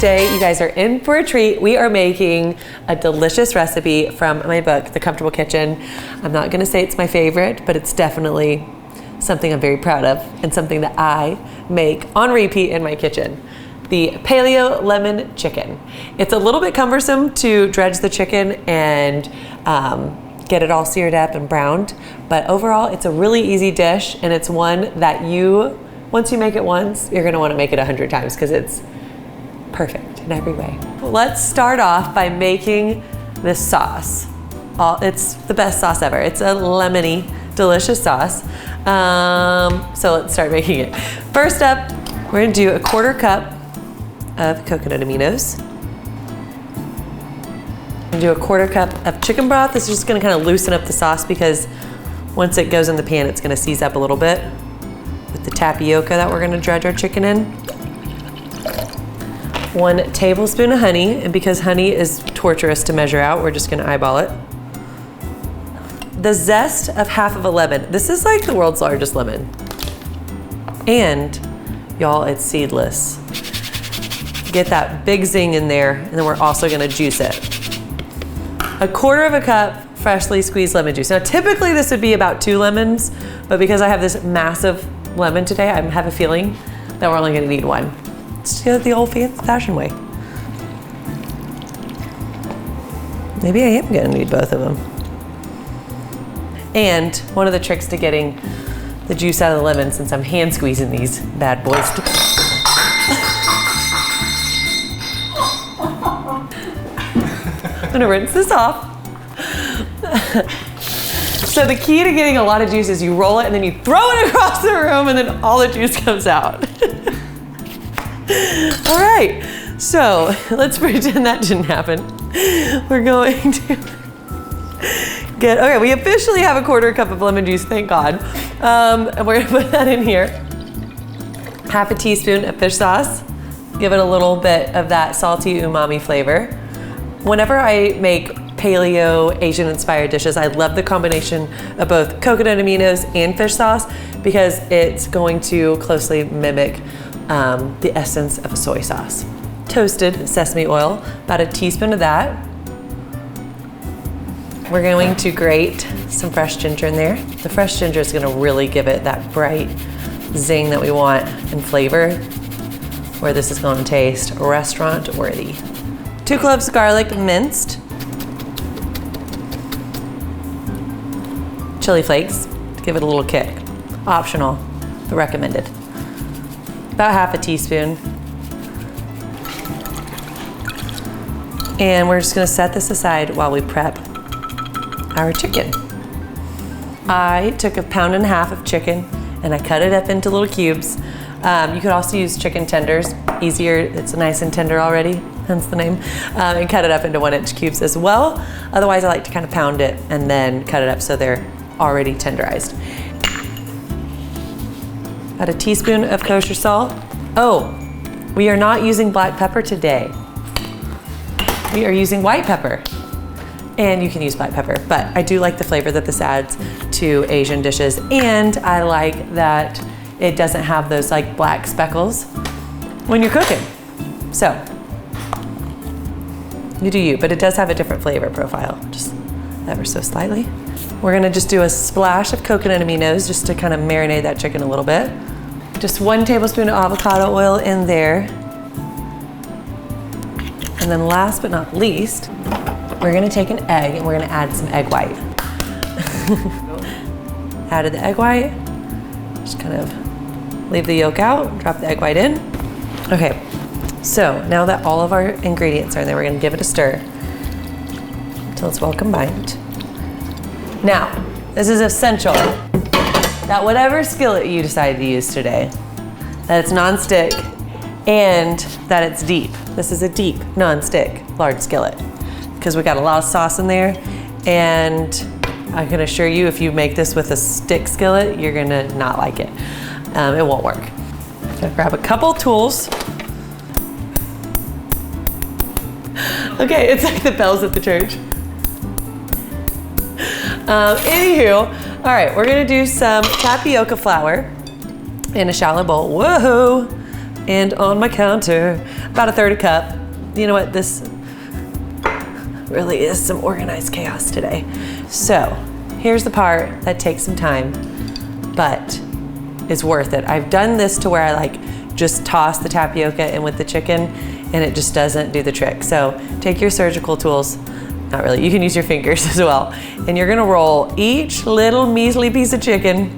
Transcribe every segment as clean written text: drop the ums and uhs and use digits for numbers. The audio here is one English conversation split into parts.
today you guys are in for a treat. We are making a delicious recipe from my book, The Comfortable Kitchen. I'm not gonna say it's my favorite, but it's definitely something I'm very proud of and something that I make on repeat in my kitchen. The Paleo Lemon Chicken. It's a little bit cumbersome to dredge the chicken and get it all seared up and browned, but overall it's a really easy dish, and it's one that once you make it once, you're gonna wanna make it 100 times because it's perfect in every way. Let's start off by making this sauce. It's the best sauce ever. It's a lemony, delicious sauce. So let's start making it. First up, we're gonna do a 1/4 cup of coconut aminos. I'm gonna do a 1/4 cup of chicken broth. This is just gonna kind of loosen up the sauce because once it goes in the pan, it's gonna seize up a little bit with the tapioca that we're gonna dredge our chicken in. 1 tablespoon of honey, and because honey is torturous to measure out, we're just gonna eyeball it. The zest of 1/2 of a lemon. This is like the world's largest lemon. And y'all, it's seedless. Get that big zing in there, and then we're also gonna juice it. 1/4 of a cup freshly squeezed lemon juice. Now typically this would be about 2 lemons, but because I have this massive lemon today, I have a feeling that we're only gonna need 1. Let's do it the old-fashioned way. Maybe I am gonna need both of them. And one of the tricks to getting the juice out of the lemon, since I'm hand squeezing these bad boys. I'm gonna rinse this off. So the key to getting a lot of juice is you roll it and then you throw it across the room, and then all the juice comes out. All right, so let's pretend that didn't happen. We're going to okay, we officially have a 1/4 cup of lemon juice, thank God. And we're gonna put that in here. 1/2 teaspoon of fish sauce. Give it a little bit of that salty umami flavor. Whenever I make paleo Asian inspired dishes, I love the combination of both coconut aminos and fish sauce because it's going to closely mimic the essence of a soy sauce. Toasted sesame oil, about 1 teaspoon of that. We're going to grate some fresh ginger in there. The fresh ginger is gonna really give it that bright zing that we want and flavor, where this is gonna taste restaurant worthy. 2 cloves of garlic minced. Chili flakes to give it a little kick. Optional, but recommended. About 1/2 teaspoon. And we're just gonna set this aside while we prep our chicken. I took 1.5 pounds of chicken and I cut it up into little cubes. You could also use chicken tenders, easier, it's nice and tender already, hence the name, and cut it up into 1-inch cubes as well. Otherwise I like to kind of pound it and then cut it up so they're already tenderized. About 1 teaspoon of kosher salt. Oh, we are not using black pepper today. We are using white pepper. And you can use black pepper, but I do like the flavor that this adds to Asian dishes, and I like that it doesn't have those like black speckles when you're cooking. So, you do you, but it does have a different flavor profile, just ever so slightly. We're gonna just do a splash of coconut aminos just to kind of marinate that chicken a little bit. Just 1 tablespoon of avocado oil in there. And then last but not least, we're gonna take an egg and we're gonna add some egg white. Added the egg white. Just kind of leave the yolk out, drop the egg white in. Okay, so now that all of our ingredients are in there, we're gonna give it a stir until it's well combined. Now, this is essential that whatever skillet you decide to use today, that it's non-stick and that it's deep. This is a deep, non-stick, large skillet because we got a lot of sauce in there, and I can assure you if you make this with a stick skillet, you're gonna not like it. It won't work. So grab a couple tools. Okay, it's like the bells at the church. Anywho, all right, we're gonna do some tapioca flour in a shallow bowl. Whoa! And on my counter, about 1/3 cup. You know what, this really is some organized chaos today. So here's the part that takes some time, but is worth it. I've done this to where I like just toss the tapioca in with the chicken and it just doesn't do the trick. So take your surgical tools, not really, you can use your fingers as well. And you're gonna roll each little measly piece of chicken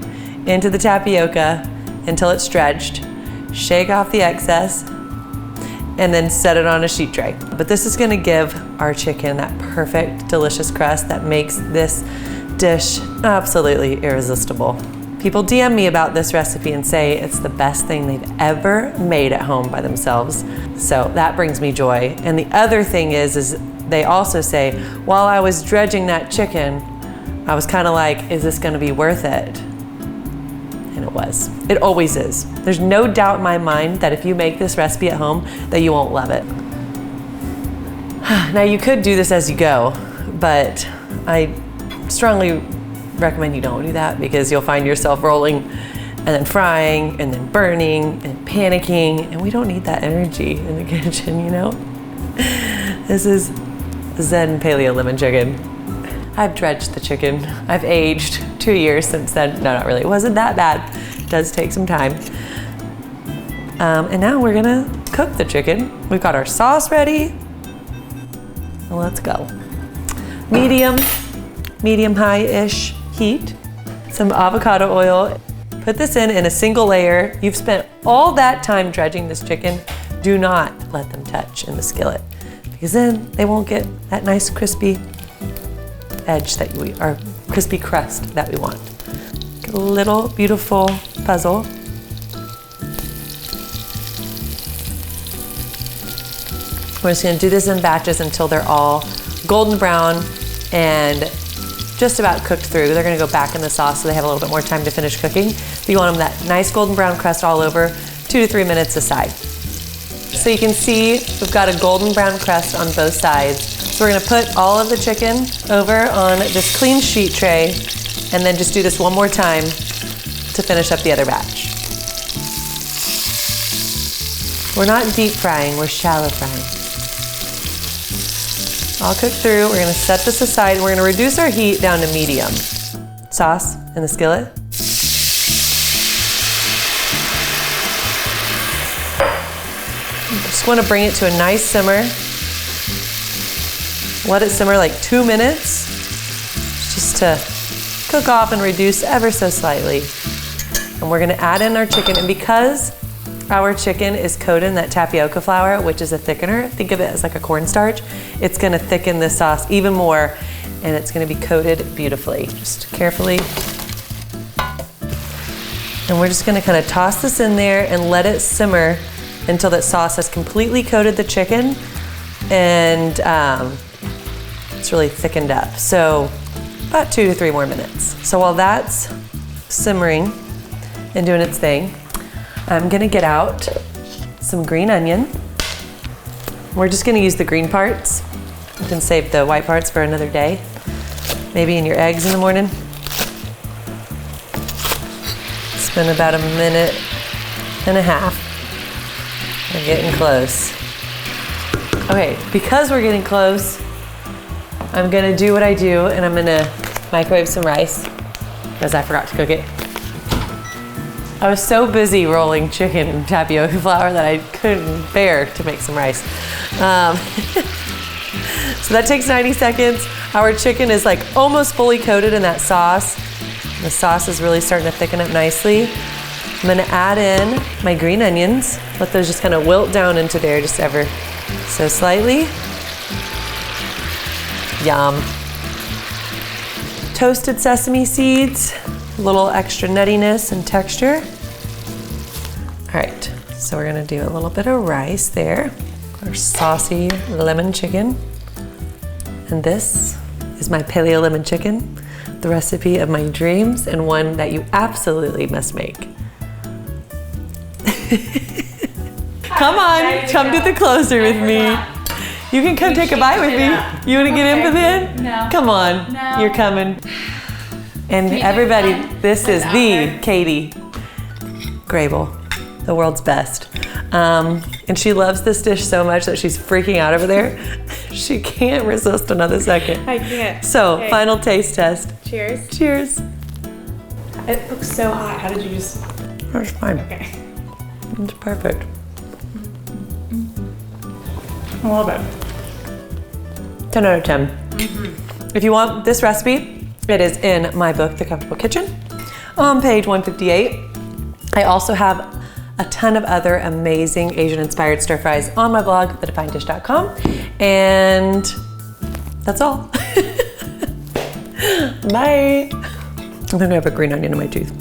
into the tapioca until it's stretched. Shake off the excess and then set it on a sheet tray. But this is gonna give our chicken that perfect, delicious crust that makes this dish absolutely irresistible. People DM me about this recipe and say it's the best thing they've ever made at home by themselves. So that brings me joy. And the other thing is they also say, while I was dredging that chicken, I was kind of like, is this gonna be worth it? And it was. It always is. There's no doubt in my mind that if you make this recipe at home, that you won't love it. Now you could do this as you go, but I strongly recommend you don't do that because you'll find yourself rolling and then frying and then burning and panicking, and we don't need that energy in the kitchen, you know? This is Zen Paleo Lemon Chicken. I've dredged the chicken. I've aged 2 years since then. No, not really. It wasn't that bad. It does take some time. And now we're gonna cook the chicken. We've got our sauce ready. Well, let's go. Medium high-ish heat. Some avocado oil. Put this in a single layer. You've spent all that time dredging this chicken. Do not let them touch in the skillet because then they won't get that nice crispy edge or crispy crust that we want. Get a little beautiful puzzle. We're just gonna do this in batches until they're all golden brown and just about cooked through. They're gonna go back in the sauce so they have a little bit more time to finish cooking. But you want them that nice golden brown crust all over, 2 to 3 minutes aside. So you can see we've got a golden brown crust on both sides. So we're gonna put all of the chicken over on this clean sheet tray and then just do this one more time to finish up the other batch. We're not deep frying, we're shallow frying. All cooked through, we're gonna set this aside and we're gonna reduce our heat down to medium. Sauce in the skillet. Just wanna bring it to a nice simmer. Let it simmer like 2 minutes, just to cook off and reduce ever so slightly. And we're gonna add in our chicken, and because our chicken is coated in that tapioca flour, which is a thickener, think of it as like a cornstarch, it's gonna thicken this sauce even more, and it's gonna be coated beautifully. Just carefully. And we're just gonna kind of toss this in there and let it simmer until that sauce has completely coated the chicken and it's really thickened up. So about 2 to 3 more minutes. So while that's simmering and doing its thing, I'm gonna get out some green onion. We're just gonna use the green parts. You can save the white parts for another day. Maybe in your eggs in the morning. Spend about 1.5 minutes. We're getting close. Okay, because we're getting close, I'm gonna do what I do and I'm gonna microwave some rice because I forgot to cook it. I was so busy rolling chicken and tapioca flour that I couldn't bear to make some rice. So that takes 90 seconds. Our chicken is like almost fully coated in that sauce. The sauce is really starting to thicken up nicely. I'm gonna add in my green onions. Let those just kind of wilt down into there just ever so slightly. Yum. Toasted sesame seeds, a little extra nuttiness and texture. All right, so we're gonna do a little bit of rice there. Our saucy lemon chicken. And this is my Paleo Lemon Chicken, the recipe of my dreams and one that you absolutely must make. Come on, come to the closer with me. You can come take a bite with me. You wanna get in for this? No. Come on, No. You're coming. And everybody, this is the Katie Grable, the world's best. And she loves this dish so much that she's freaking out over there. She can't resist another second. I can't. So, Okay. final taste test. Cheers. Cheers. It looks so hot. How did you just? That's fine. Okay. It's perfect. I love it. 10 out of 10. If you want this recipe, it is in my book, The Comfortable Kitchen, on page 158. I also have a ton of other amazing Asian-inspired stir fries on my blog, thedefineddish.com, and that's all. Bye. I'm gonna have a green onion in my tooth.